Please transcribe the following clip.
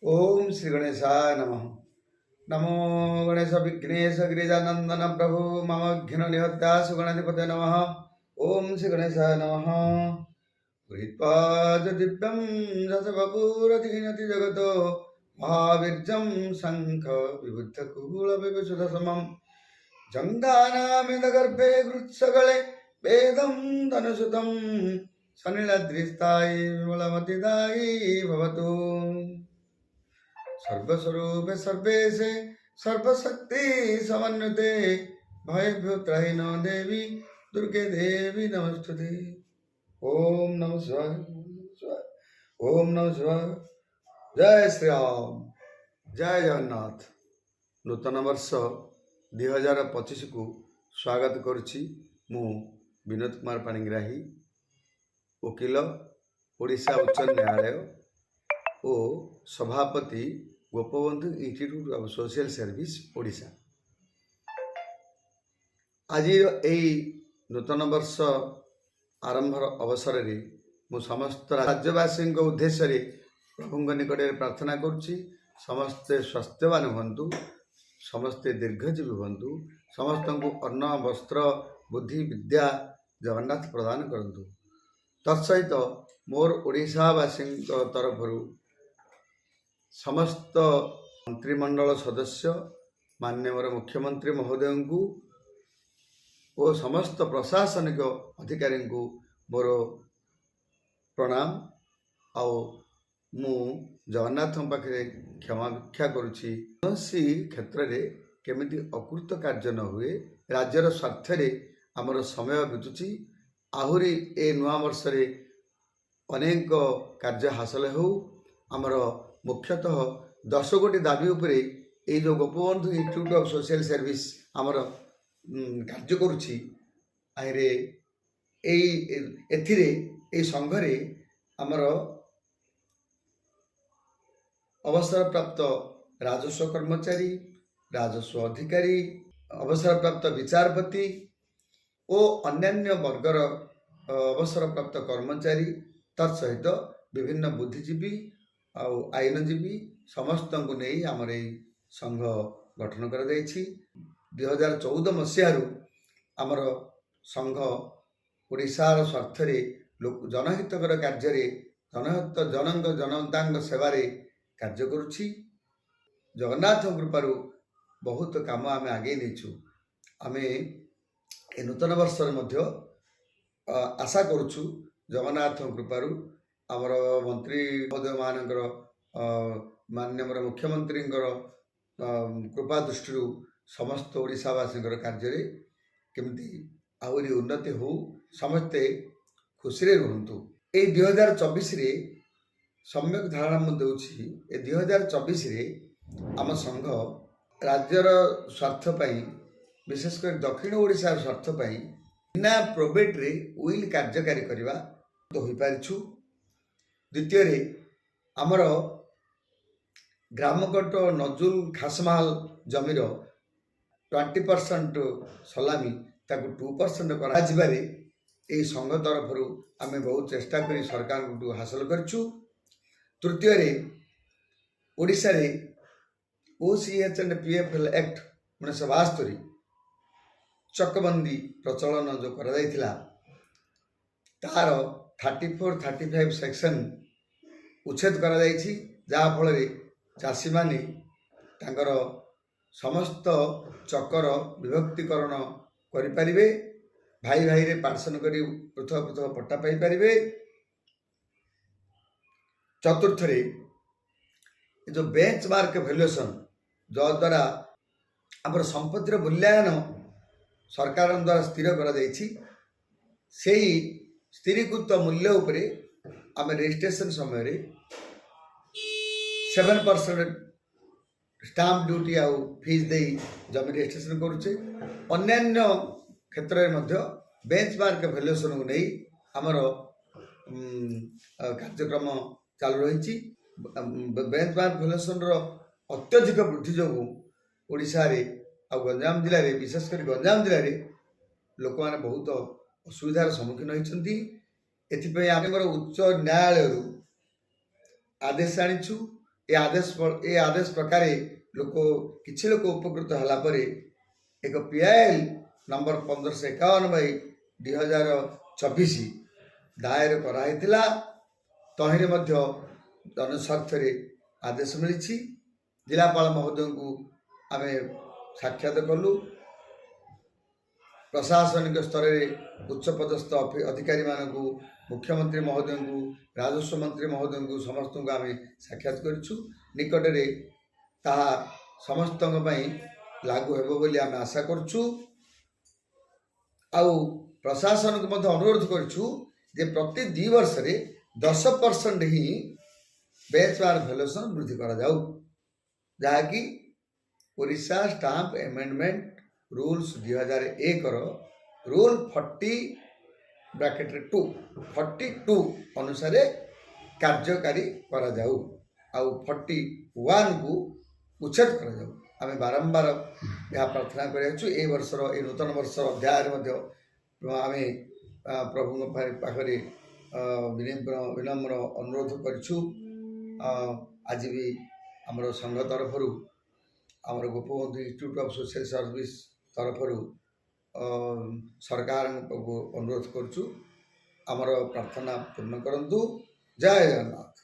ओम श्री गणेशाय नमः। नमो गणेश विघ्नेश गिरिजानंदन प्रभु मम घिन निहत्या सुगणाधिपते नमः। ओम श्री गणेशाय नमः। गृहीत्वा च दिव्यं रसवपुरधीनति जगतो महावीर्यं शङ्ख विबुद्धकुलविभूषितसमं जङ्घानामिदगर्भे गृत्सगळे वेदं धनुसुतं सनिलद्रिस्तायि विमलमतिदायि भवतु। सर्वस्वरूपे सर्वेशे सर्वशक्ति समन्विते भयभ्युत्राहिनो देवी दुर्गे देवी नमस्तुते। ओम नमः शिवाय शिवाय। ओम नमः शिवाय। जय श्री राम, जय जगन्नाथ। नूतन वर्ष 2025 को स्वागत करुछि। मु विनोद कुमार पाणिग्राही, वकील, ओडिशा उच्च न्यायालय ओ सभापति Gopabandhu institute of social service Odisha. आज यही नूतन वर्ष आरंभर अवसर में मु समस्त राज्यवासी उद्देश्य प्रभु निकट प्रार्थना करुच्ची, समस्ते स्वास्थ्यवान हूँ, समस्ते दीर्घजीवी हूँ, समस्त को अन्न वस्त्र बुद्धि विद्या जगन्नाथ प्रदान करंतु। तत्सहित मोर ओडिशावासी तरफ समस्त मंत्रिमंडल सदस्य, माननीय मुख्यमंत्री महोदय को और समस्त प्रशासनिक अधिकारी को मोर प्रणाम। आउ मु जगन्नाथ पाखे क्षमा भिक्षा करुछि। कौनसी क्षेत्र में केमिति अकृत कार्य न हुए, राज्यर स्वार्थ आमर समय बीतुची। आहुरी ए नुआ वर्ष अनेक कार्य हासिल हो। आमर मुख्यतः 10 कोटी दाबी उपरे ये जो Gopabandhu institute of social service आमर कार्य करुछि। आहिरे एथिरे संघरे आमर अवसर प्राप्त राजस्व कर्मचारी, राजस्व अधिकारी, अवसर प्राप्त विचारपति और अन्यान्य वर्गर अवसर प्राप्त कर्मचारी, तत्सहित विभिन्न बुद्धिजीवी आउ आईनजीवी समस्त को नहीं आमर संघ गठन कर 2014 मसीह आमर संघ ओडिशार स्वार्थ जनहितकर कार्य जनहित जनता सेवारे कार्य करुछि। जगन्नाथ कृपारू बहुत काम आम आगे नहीं। आम ए नूतन वर्ष आशा करुछु जगन्नाथ कृपारू आमर मंत्री महोदय मानकर माननीय मुख्यमंत्री कृपा दृष्टि समस्त ओडिशावासी कार्य केमती आहरी उन्नति हो, समस्ते खुशी रुहतु। ये 2024 सम्यक धारणा मुझे 2024 आम संघ राज्यर स्वार्थपाई, विशेषकर दक्षिण ओडिशा स्वार्थपाई बिना प्रोबेट्रे उइल कार्यकारी करवा तो हो पारिछु। द्वितीय आमर ग्रामकट नजुल खासमाल जमीर 20% सलामी ताकू 2% कर संघ तरफ आम बहुत चेष्टा करी सरकार को हासिल करूँ। तृतीय ओडिशा रे OCH एंड PFL एक्ट 1972 चकबंदी प्रचलन जो करा तार 34-35 सेक्शन उच्छेद करा जहाँफल चाषी माने तांकर समस्त चकर विभक्तिकरण करें, भाई भाई रे पार्सन करी पृथक पृथक पट्टा पाई पारे। चतुर्थ जो बेंचमार्क वैल्यूएशन जो द्वारा आम संपत्तिर मूल्यायन सरकार द्वारा स्थिर कर स्थिरीकृत मूल्य उपरे आम रजिस्ट्रेशन समय 7% स्टाम्प ड्यूटी आउ फीस दे जमी रजिस्ट्रेशन करुचे। अन्यान्य क्षेत्र में बेंचमार्क वैल्यूएशन को नहीं आमर कार्यक्रम चालू रही। बेंचमार्क वैल्यूएशन अत्यधिक वृद्धि जो ओडिशा रे आ गंजाम जिले में, विशेषकर गंजाम जिले में लोक मैंने बहुत असुविधार सम्मुखीन होती। आम उच्च न्यायालय आदेश आनीचु ए आदेश प्रकार लोक किसी लोक उपकृत होला परे एक PIL नंबर 1551/2024 दायर कराइथिला तहिरे मध्य जनस्वार्थ आदेश मिली जिलापाल महोदय को आम साक्षात कलु प्रशासनिक स्तर में उच्चपदस्थ अधिकारी मानक मुख्यमंत्री महोदय को राजस्व मंत्री महोदय को समस्त को आम साक्षात करूँ निकटरे ताहा समस्त लागू हेबो बोली आम आशा करूँ आउ प्रशासन को मध्य अनुरोध करूँ जे प्रति 2 वर्ष रे 10% ही बेच बार भैल्यूएसन वृद्धि करा जाऊ जहाँकि Odisha stamp amendment rules 2001 rule 40(2) अनुसार कार्यकारी करा जाऊ आउ 41 को उच्छेद करा जाऊ आम बारंबार यह प्रार्थना कर वर्षर ये नूतन वर्ष अध्याय आम प्रभु पाखे विनम्र अनुरोध करूँ आज भी आमर संघ तरफ आमर Gopabandhu institute of social service तरफ सरकार को अनुरोध करूँ आमर प्रार्थना पूर्ण करंतु। जय जगन्नाथ।